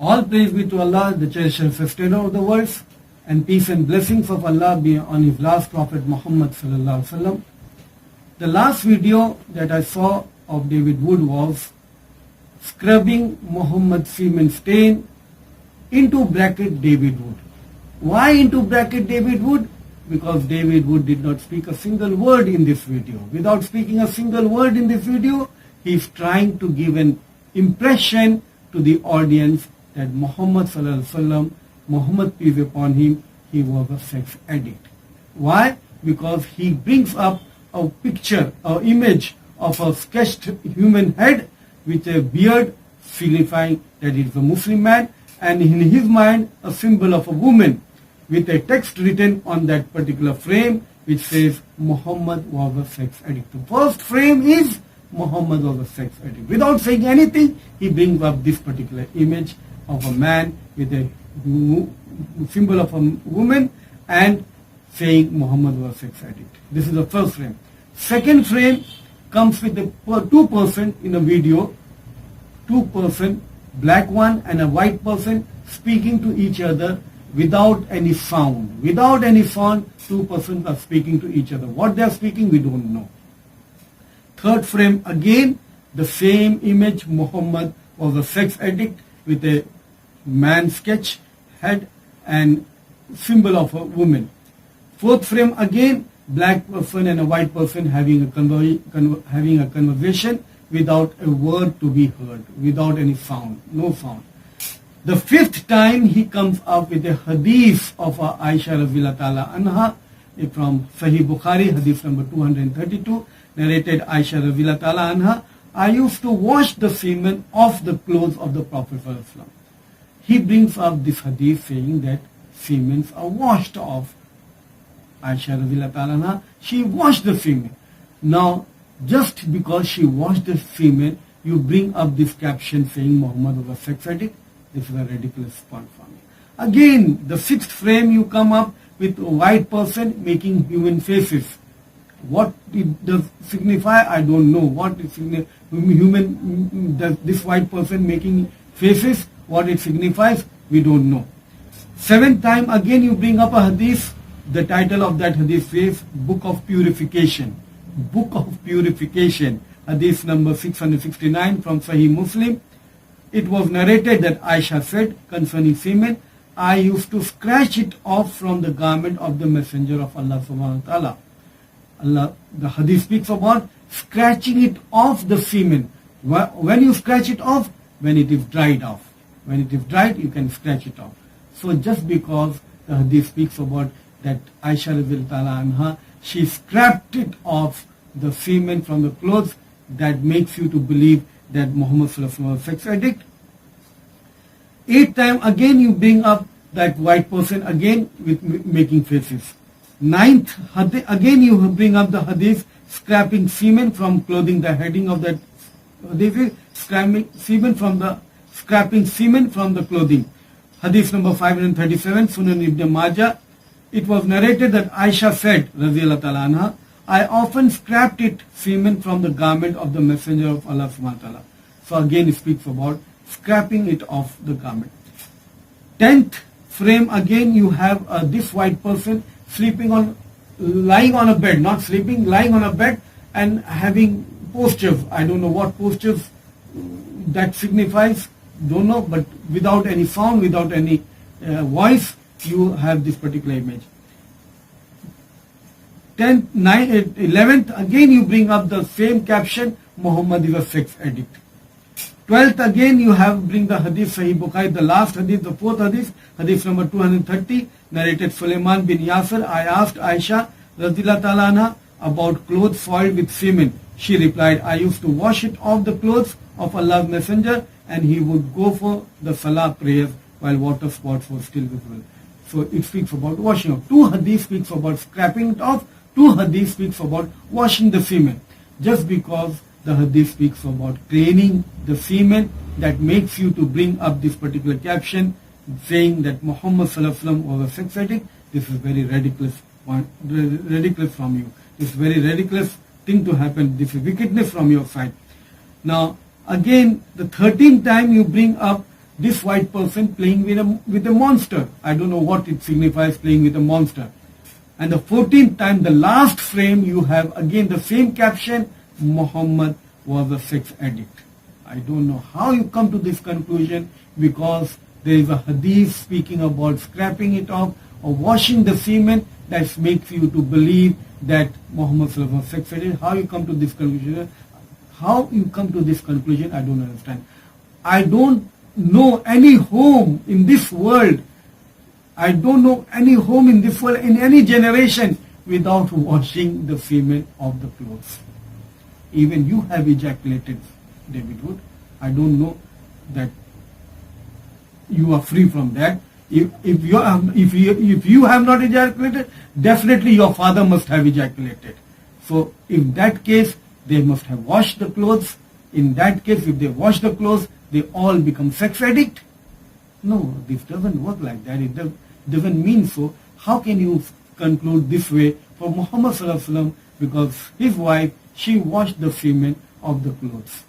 All praise be to Allah, the cherisher and sustainer of the worlds, and peace and blessings of Allah be on His last Prophet Muhammad sallallahu alaihi wasallam. The last video that I saw of David Wood was scrubbing Muhammad semen stain into bracket David Wood. Why into bracket David Wood? Because David Wood did not speak a single word in this video. Without speaking a single word in this video, he is trying to give an impression to the audience that Muhammad sallallahu alaihi wasallam, Muhammad peace upon him, he was a sex addict. Why? Because he brings up a picture, an image of a sketched human head with a beard signifying that it is a Muslim man, and in his mind a symbol of a woman with a text written on that particular frame which says Muhammad was a sex addict. The first frame is Muhammad was a sex addict. Without saying anything, he brings up this particular image of a man with a symbol of a woman and saying Muhammad was a sex addict. This is the first frame. Second frame comes with the two person in a video, two person, black one and a white person speaking to each other without any sound. Without any sound, two persons are speaking to each other. What they are speaking, we don't know. Third frame, again, the same image, Muhammad was a sex addict with a man sketch head and symbol of a woman. Fourth frame, again, black person and a white person having a conversation without a word to be heard, without any sound, no sound. The fifth time he comes up with a hadith of Aisha radhiyallahu ta'ala anha from Sahih Bukhari, hadith number 232, narrated Aisha radhiyallahu ta'ala anha, I used to wash the semen off the clothes of the Prophet sallallahu alaihi wasallam. He brings up this hadith saying that semen are washed off. Aisha radhiyallahu ta'ala anha, she washed the semen. Now, just because she washed the semen, you bring up this caption saying Muhammad was a sex addict. This is a ridiculous point for me. Again, the sixth frame you come up with a white person making human faces. What it does signify, I don't know. What it this white person making faces, what it signifies, we don't know. Seventh time again you bring up a hadith. The title of that hadith says Book of Purification. Book of Purification. Hadith number 669 from Sahih Muslim. It was narrated that Aisha said concerning semen, I used to scratch it off from the garment of the Messenger of Allah subhanahu wa ta'ala. Allah, the hadith speaks about scratching it off the semen. When you scratch it off, when it is dried off. When it is dried, you can scratch it off. So just because the hadith speaks about that Aisha radhiyallahu ta'ala anha, she scrapped it off the semen from the clothes, that makes you to believe that Muhammad sallallahu alaihi wasallam was a sex addict. Eighth time again you bring up that white person again with making faces. Ninth, again you bring up the hadith scrapping semen from clothing. The heading of that hadith is scrapping semen from the clothing. Hadith number 537, Sunan Ibn Majah. It was narrated that Aisha said, radhiyallahu ta'ala anha, I often scrapped it semen from the garment of the Messenger of Allah subhanahu wa ta'ala. So again it speaks about scrapping it off the garment. 10th frame again you have this white person lying on a bed, not sleeping, lying on a bed and having postures. I don't know what postures that signifies, don't know, but without any sound, without any voice, you have this particular image. 10th, 9th, 11th, again you bring up the same caption, Muhammad is a sex addict. 12th, again you bring the hadith Sahih Bukhari, the last hadith, the fourth hadith, hadith number 230, narrated Sulaiman bin Yasir. I asked Aisha radhiyallahu ta'ala anha about clothes soiled with semen. She replied, I used to wash it off the clothes of Allah's Messenger and he would go for the salah prayers while water spots were still visible. So it speaks about washing off. Two hadith speaks about scrapping it off. Two hadith speaks about washing the semen. Just because the hadith speaks about cleaning the semen, that makes you to bring up this particular caption saying that Muhammad sallallahu alaihi wasallam was a sex addict. This is very ridiculous from you. This is very ridiculous thing to happen. This is wickedness from your side. Now again, the 13th time you bring up this white person playing with a monster. I don't know what it signifies, playing with a monster. And the 14th time, the last frame, you have again the same caption, Muhammad was a sex addict. I don't know how you come to this conclusion, because there is a hadith speaking about scraping it off or washing the semen that makes you to believe that Muhammad was sex addict. How you come to this conclusion? How you come to this conclusion, I don't understand. I don't know any home in this world. I don't know any home in this world, in any generation, without washing the semen of the clothes. Even you have ejaculated, David Wood. I don't know that you are free from that. If you have not ejaculated, definitely your father must have ejaculated. So in that case, they must have washed the clothes. In that case, if they wash the clothes, they all become sex addict. No, this doesn't work like that. It doesn't mean so. How can you conclude this way for Muhammad Sallallahu Alaihi Wasallam? Because his wife, she washed the semen of the clothes.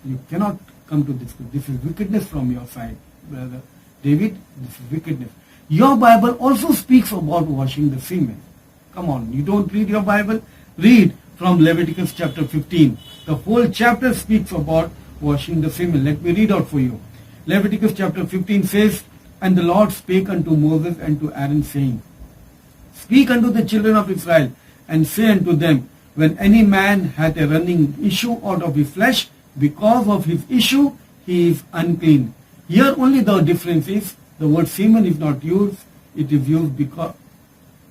You cannot come to this. This is wickedness from your side, brother David. This is wickedness. Your Bible also speaks about washing the semen. Come on, you don't read your Bible? Read from Leviticus chapter 15. The whole chapter speaks about washing the semen. Let me read out for you. Leviticus chapter 15 says, "And the Lord spake unto Moses and to Aaron, saying, Speak unto the children of Israel, and say unto them, When any man hath a running issue out of his flesh, because of his issue he is unclean." Here only the difference is, the word semen is not used. It is used because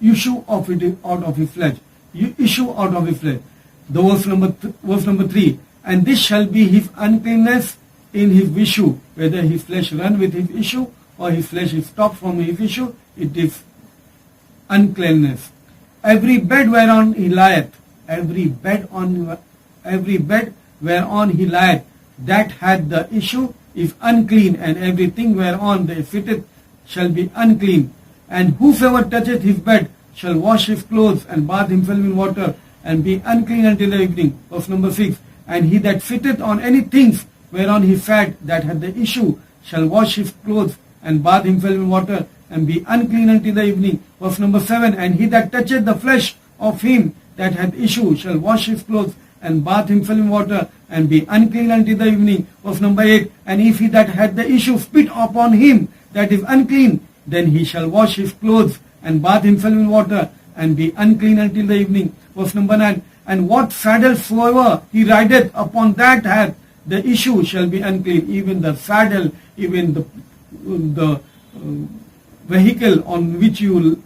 issue of it out of his flesh. Issue out of his flesh. The verse number 3. "And this shall be his uncleanness in his issue," whether his flesh run with his issue or his flesh is stopped from his issue, it is uncleanness. "Every bed whereon he lieth, every bed whereon he lieth, that hath the issue is unclean, and everything whereon they sitteth shall be unclean. And whosoever toucheth his bed shall wash his clothes and bathe himself in water, and be unclean until the evening." Verse number 6. "And he that sitteth on any things whereon he sat, that hath the issue, shall wash his clothes and bathe himself in water, and be unclean until the evening." Verse number 7. "And he that toucheth the flesh of him that hath issue shall wash his clothes and bathe himself in water, and be unclean until the evening." Verse number 8. "And if he that hath the issue spit upon him that is unclean, then he shall wash his clothes and bathe himself in water, and be unclean until the evening." Verse number 9. "And what saddle soever he rideth upon that hath the issue shall be unclean." Even the saddle, even the vehicle on which you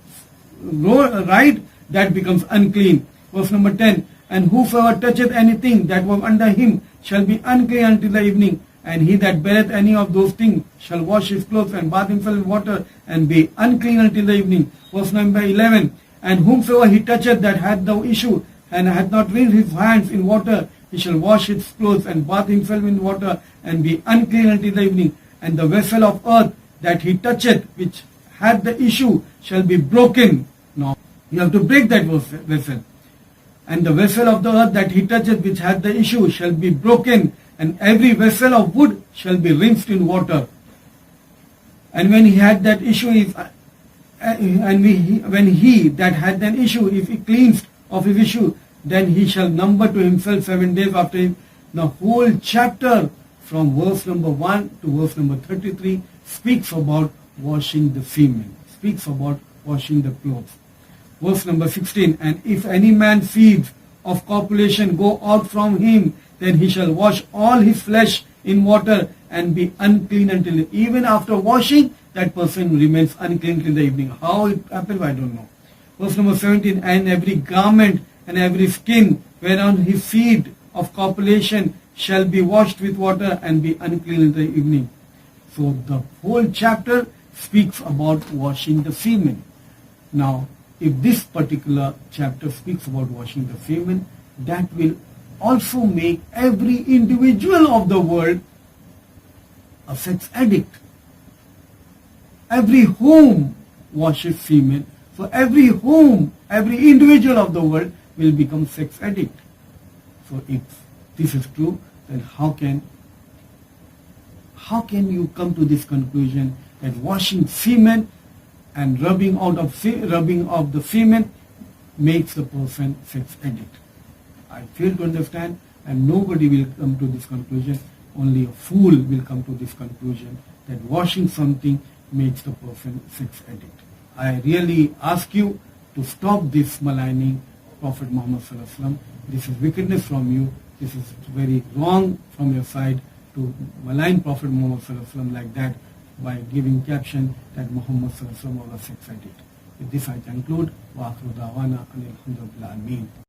ride, that becomes unclean. Verse number 10. "And whosoever toucheth anything that was under him shall be unclean until the evening. And he that beareth any of those things shall wash his clothes and bathe himself in water, and be unclean until the evening." Verse number 11. "And whomsoever he toucheth that hath the issue, and hath not rinsed his hands in water, he shall wash his clothes and bathe himself in water, and be unclean until the evening. And the vessel of earth that he toucheth, which hath the issue, shall be broken." Now, you have to break that vessel. "And the vessel of the earth that he toucheth, which hath the issue, shall be broken, and every vessel of wood shall be rinsed in water. And when he had that issue, when he that had an issue, if he cleansed of his issue, then he shall number to himself 7 days after him." The whole chapter from verse number 1 to verse number 33 speaks about washing the semen, speaks about washing the clothes. Verse number 16. "And if any man seeds of copulation go out from him, then he shall wash all his flesh in water, and be unclean until even after washing, that person remains unclean till the evening." How it happened, I don't know. Verse number 17. "And every garment and every skin whereon his seed of copulation shall be washed with water, and be unclean in the evening." So the whole chapter speaks about washing the semen. Now, if this particular chapter speaks about washing the semen, that will also make every individual of the world a sex addict. Every home washes semen. So every home, every individual of the world will become sex addict. So if this is true, then how can you come to this conclusion that washing semen and rubbing off the semen makes the person sex addict? I fail to understand, and nobody will come to this conclusion. Only a fool will come to this conclusion that washing something makes the person sex addict. I really ask you to stop this maligning Prophet Muhammad Sallallahu Alaihi Wasallam. This is wickedness from you. This is very wrong from your side to malign Prophet Muhammad Sallallahu Alaihi Wasallam like that by giving caption that Muhammad Sallallahu Alaihi Wasallam was a sex addict. With this I conclude. Wa akhiru da'wana anil hamdulillahi.